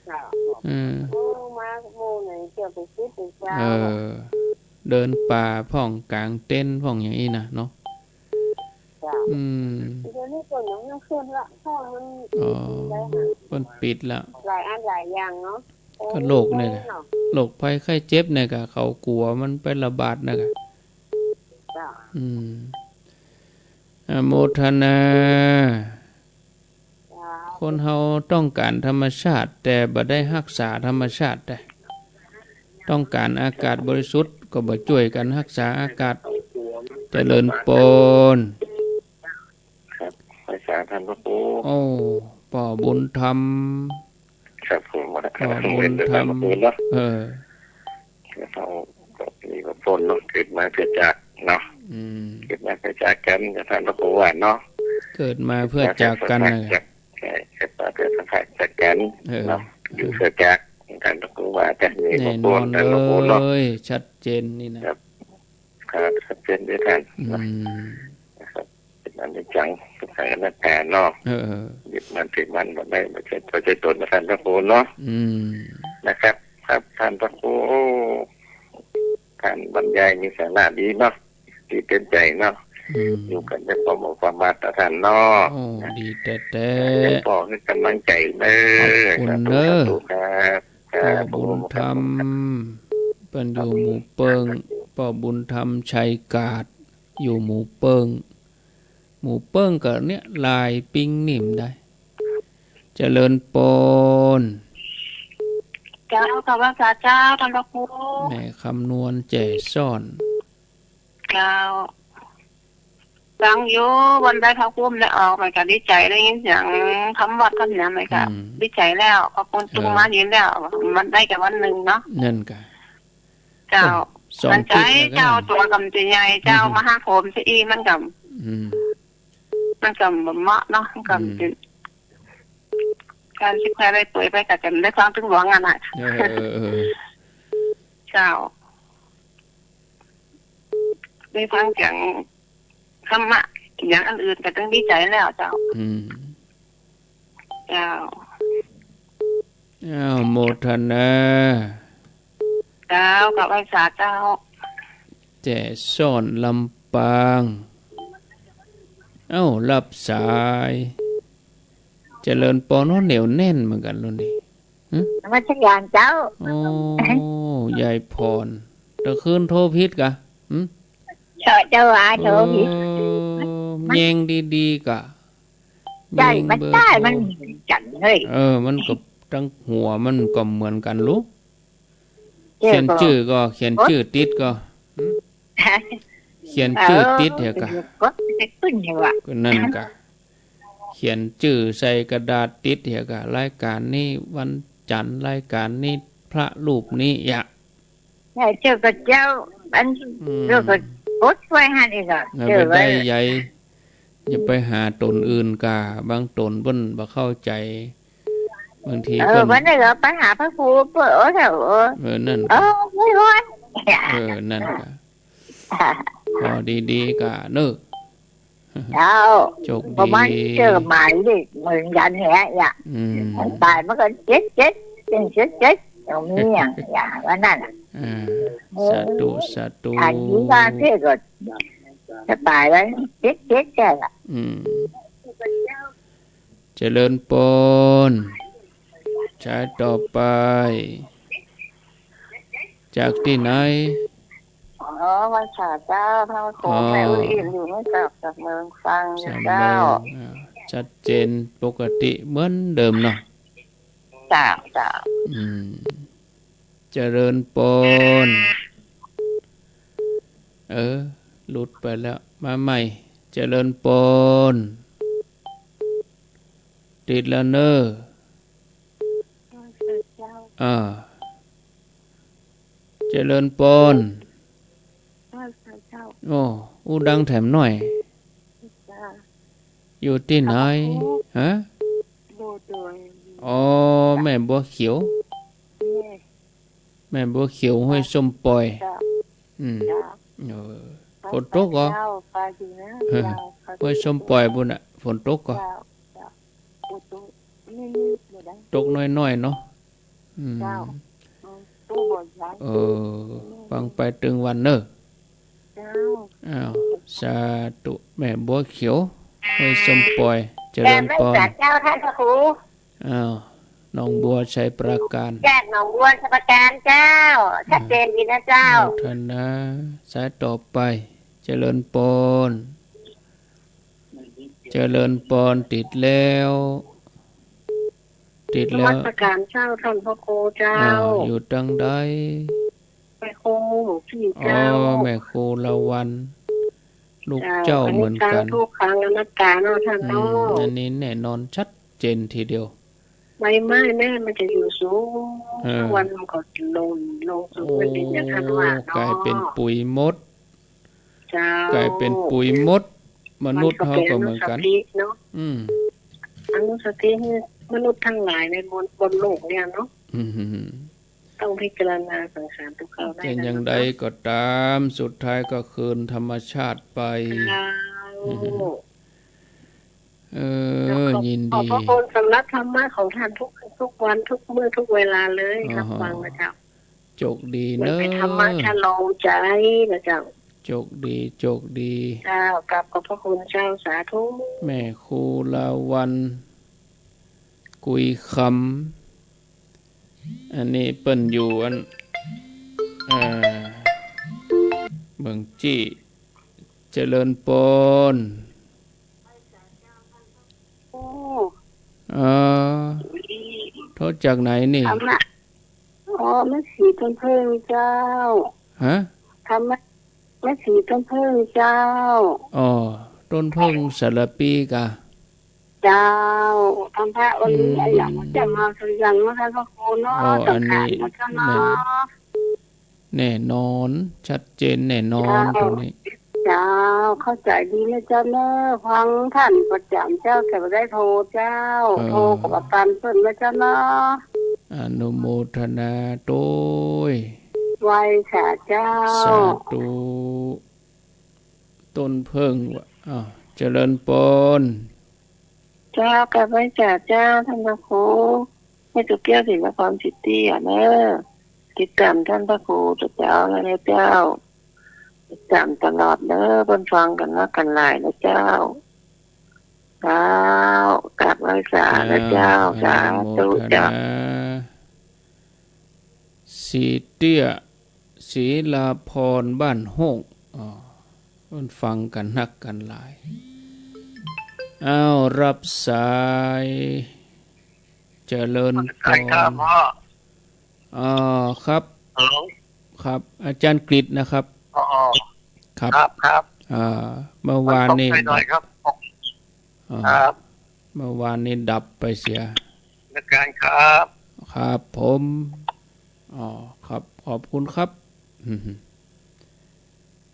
จ้า เออ โอ้มาโมไหนเกี่ยวกับติดเป็นเจ้า เดินป่าพ่องกลางเต้นพ่องอย่างนี้นะเนาะ จ้า เดี๋ยวนี้คนยังขึ้นละห้องมัน อ๋อ ได้หา เพิ่นปิดแล้ว หลายอันหลายอย่างเนาะ ก็โรคเนี่ย โรคภัยไข้เจ็บเนี่ยก็เขากลัวมันไประบาดนะก็ จ้า อโมทนา จ้า คนเฮาต้องการธรรมชาติ แต่บ่ได้รักษาธรรมชาติได้ต้องการอากาศบริสุทธิ์ก็บ่ช่วยกันรักษาอากาศเจริญปน ภาษาท่านพระครู โอ้ป่อบุญธรรม ครับผมว่า ป่อบุญธรรม เนาะ เออ เราก็มีกับฝนเนาะเกิดมาเพื่อจากเนาะเกิดมาเพื่อจากกันกับท่านพระครูว่าเนาะ เกิดมาเพื่อจากกันนะ เกิดมาเพื่อสัมผัสจากกันเนาะอยู่เพื่อจากท่านพระครูว่าแต่มี แน่ กับ น ฝ อน น ท่าน เล พระครูเนาะ ยชัดเจนนี่นะครับ ชัดเจนด้วยกัน อื เนาะ ม นะครับเป็นอันนี้จังสุดท้ายนักการเนาะ เออ ยึดมันถือมันแบบไม่ใช่ตัวใจตนนะท่านพระครูเนาะ นะครับ ครับท่านพระครูการบรรยายมีสาระดีเนาะดีเต็มใจเนาะอยู่กันด้วยความอบความมาตรฐานเนาะ โอ้ดีแต่แต่ พ่อให้กำลังใจเด้อ ขอบคุณเด้อ ครับค ป่อ รับ บุญธรรมเป็นอยู่หมู่เปิงป่อบุญธรรมชัยกาดอยู่หมู่เปิงหมู่เปิงก็เนี้ยลายปิ้งนิ่มได้เจริญปน เจ้าขอบพระเจ้าท่านพระครู แม่คำนวณแจ่ซ่อน เจ้า ฟังอยู่วันได้เขาคุ้มได้ออกมันก็ดีใจได้ยินเสียงคำวัดคำเนี่ยมันก็ดีใจแล้วขอบคุณตุ้งมายืนแล้วมันได้แต่วันหนึ่งเนาะนั่นกะเจ้ามันใจเจ้าตัวกำจะใหญ่เจ้ามาหาผมซะอีมันกับมันกับเหมาะเนาะมันกับการชิคแพรได้ป่วยไปกับกันได้ฟังถึงหลวงงานอ่ะเจ้าได้ฟังเสียงธรรมะอย่างอันอื่นก็ต้องดีใจแล้วเจ้าเจ้าโมทนาเจ้ากับไอ้สาเจ้าแจ่ซ่อนลำปางรับสายเจริญปอนเหนียวแน่นเหมือนกันรุ่นนี้มาสักอย่างเจ้าโอ้ยายพรตะคืนโทรพิษกะเจ้าว่าโทรพิษแยงดีๆกะใจมันได้มันจันเลยมันกับตั้งหัวมันก็เหมือนกันลูกเขียนชื่อก็เขียนชื่อติดก็เขียนชื่อติดเหรอกะก็นั่นกะเขียนชื่อใส่กระดาษติดเหรอกะรายการนี้วันจันทร์รายการนี้พระรูปนี้อย่าเจ้าก็เจ้าอันเจ้าก็กดไว้ให้อีกอ่ะเจ้าได้ใหญ่อย่าไปหาตนอื่นกะบางตนเพิ่นบ่เข้าใจบางทีวันนี้เราไปหาพระครูเปิดแถวนั่นไม่ร้อนนั่นกะพอดีๆกะเนอะเจ้าโชคดีประมาณเจอหมายดิเหมือนกันแหละอย่าตายมันก็เจ็ดตรงนี้อย่าว่านั่นสาธุอันนี้ก็เท่ก็จะตายแล้วเจ็ดแก่ละเจริญปนใช้ต่อไปจากที่ไหนวันฉาเจ้าพระโคแม่อุ่นอิ่มอยู่ไม่กลับจากเมืองฟังเจ้าชัดเจนปกติเหมือนเดิมเนาะจ้าเจริญปนหลุดไปแล้วมาใหม่เจริญปนติดแล้วเนอะเจริญปนอูดังแถมหน่อยอยู่ที่ไหนฮะแม่บัวเขียวแม่บัวเขียวห้วยส้มปล่อยฝนตกเหรอห้วยส้มปล่อยบุญอ่ะฝนตกเหรอตกน้อยๆเนาะฟังไปถึงวันเนอะสาธุแม่บัวเขียวห้วยส้มปล่อยเจริญพรเจ้าท่านพระครูน้องบัวชัยประการแจ้งน้องบัวชัยประการเจ้าชัดเจนดีนะเจ้าท่านนะสายต่อไปเจริญพรเจริญพรติดแล้วประการเจ้าท่านพระครูเจ้าอยู่ตังใดแม่ครูพี่เจ้าแม่ครูละวันลูกเจ้าเหมือนกันทุกครั้งนักการเนาะท่านเนาะอันนี้แน่นอนชัดเจนทีเดียวใบไม้แม่มันจะอยู่สูงวันมันก็ลงสูงเป็นดินอย่างท่านว่าเนาะกลายเป็นปุ๋ยมดกลายเป็นปุ๋ยมดมนุษย์เขาก็เหมือนกันอนุสติมนุษย์ทั้งหลายในบนโลกเนี่ยเนาะต้องพิจารณาสังขารทุกข์ได้เป็นอย่างใดก็ตามสุดท้ายก็คืนธรรมชาติไปยินดีขอบพระคุณสำหรับธรรมะของท่านทุกวันทุกมื้อทุกเวลาเลยรับฟังนะเจ้าโชคดีเนอะธรรมะชะลองใจนะเจ้าโชคดีเจ้ากราบขอบพระคุณเจ้าสาธุแม่ครูลาวันกุยคำอันนี้เปิ้นอยู่เมืองจี้เจริญปนโทษจากไหนนี่แม่สีต้นเพิ่งเจ้าฮะทำแม่สีต้นเพิ่งเจ้า ต้นเพิ่งสารปีกะเจ้าทำพระวันนี้อย่างจะมาสุริยันมาท่านพระครูเนาะสังขารมาเจ้าเนาะแน่นอนชัดเจนแน่นอนตรงนี้เจ้าเข้าใจดีนะเจ้าเนอะฟังท่านประจำเจ้าแต่ไม่ได้โทรเจ้าโทรกับตันเพิ่นนะเจ้าเนาะอนุโมทนาโดยไว้ค่ะเจ้าสาธุต้นเพิ่งเจริญปนเจ้ากับไว้จ่าเจ้าท่านพระครูให้ตุกเกี้ยวสินครซิตี้เนอะติดตามท่านพระครูเจ้าเลยเจ้าติดตามตลอดเนอะบนฟังกันว่ากันหลายนะเจ้าเจ้ากราบไหว้สาธุเจ้าสาธุเจ้าสีเตี้ยศรีลาพรบ้านห้องบนฟังกันนักกันหลายรับสายเจริญพรครับครับอาจารย์กฤษนะครับครับครับเมื่อวานนี้เมื่อวานนี้ดับไปเสียนักการครับครับผมครับขอบคุณครับ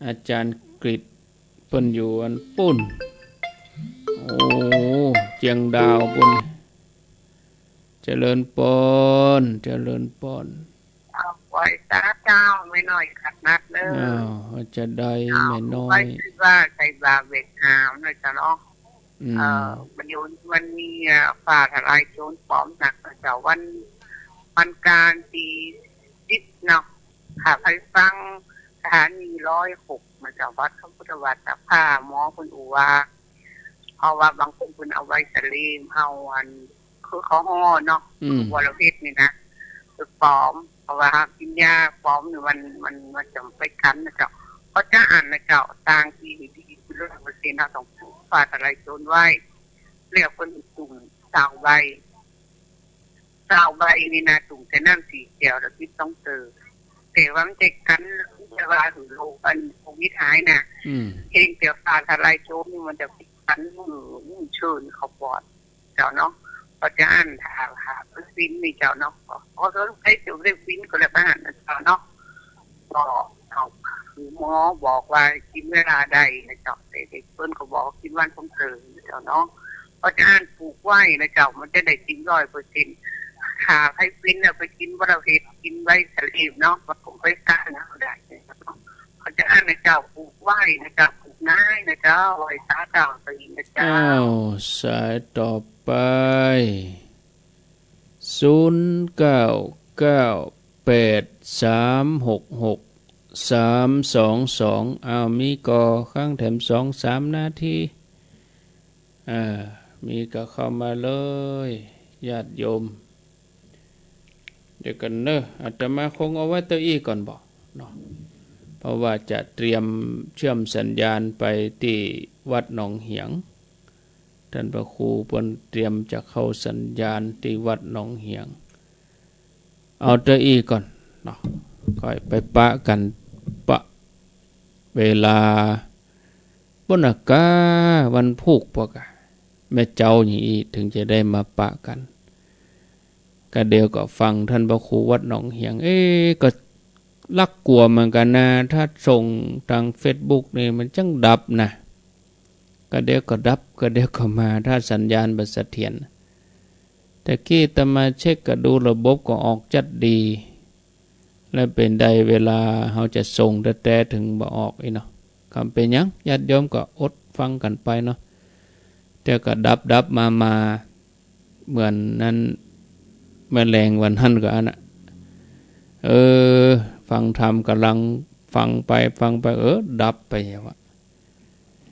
อาจารย์กฤษเพิ่นอยู่อันปุ่นโอ้เจียงดาวปุ่นเจริญปนเจริญปนไว้ตาเจ้าไม่น้อยขัดนัดเลยจะได้ไม่น้อยไว้คือว่าใส่บาเวกหาวนะจ๊ะเนาะมันมีฝ่าทลายโจรปลอมหนักนะจ๊ะวันการตีดิบเนาะค่ะไปฟังสถานี106มาจากวัดพระพุทธวัดตะผ้าหมอคุณอูว่าเพราะว่าบางคนคุณเอาไว้สลีมเอาอันคือเขาห่อเนาะวรเพชรนี่นะคือปลอมเพราะว่ากินยาปลอมเนี่ยมันจะไปคันนะเจ้าเพราะจะอ่านนะเจ้าต่างที่เรื่องเปอร์เซ็นต์เราต้องฝ่าอะไรโจนไว้เรียกคนตุ่มสาวใบนี่นะตุ่มจะนั่งสีเขียวแล้วที่ต้องเจอแต่ว่ามันจะกันจะว่าถึงโลกอันโควิดหายนะเองเดี๋ยวฝ่าอะไรโจนนี่มันจะกันมือเชิญเขาปอดเจ้าเนาะก็จะอ่านหาฟินนี่เจ้าเนาะเพราะเขาใช้เสียงเรียกฟินก็เลยมาอ่านนะเจ้าเนาะก็เอาคือหมอบอกว่ากินเวลาใดนะเจ้าแต่เด็กเพิ่นก็บอกกินวันต้องเจอนะเจ้าเนาะก็จะอ่านปลูกไว้นะเจ้ามันจะได้กิน100%หาให้ฟินเนี่ยไปกินว่าเราเห็ดกินไว้สลีบเนาะมันคงไปสร้างนะได้เขาจะอ่านนะเจ้าปลูกไว้นะเจ้าปลูกง่ายนะเจ้าไว้สาเจ้าไปนะเจ้าสายต่อไป0998366322มีก่อข้างแถม2-3 นาทีมีก็เข้ามาเลยญาติโยมเดี๋ยวกันเนอะอาตมาคงเอาไว้ตัวอี้ก่อนบอกเนาะเพราะว่าจะเตรียมเชื่อมสัญญาณไปที่วัดหนองเหียงท่านพระครูเพิ่นเตรียมจะเข้าสัญญาณที่วัดหนองเหียงเอาตัวอี้ก่อนเนาะค่อยไปปะกันปะเวลาบนอากาวันพุกปะกะแม่เจ้าอย่างนี้ถึงจะได้มาปะกันก็เดียวก็ฟังท่านพระครูวัดหนองเหียงก็ลักกลัวเหมือนกันนะถ้าส่งทาง Facebook นี่มันจังดับนะก็เดี๋ยวก็ดับก็เดี๋ยวก็มาถ้าสัญญาณบ่เสถียรแต่กี้ตมาเช็คก็ดูระบบก็ออกจัดดีและเป็นใดเวลาเขาจะส่งแต่ถึงบ่ออกเนาะคำเป็นยังญาติโยมก็อดฟังกันไปเนาะแต่ก็ดับมาเหมือนนั้นแมลงวันหั่นก็อันน่ะฟังธรรมกำลังฟังไปดับไปวะ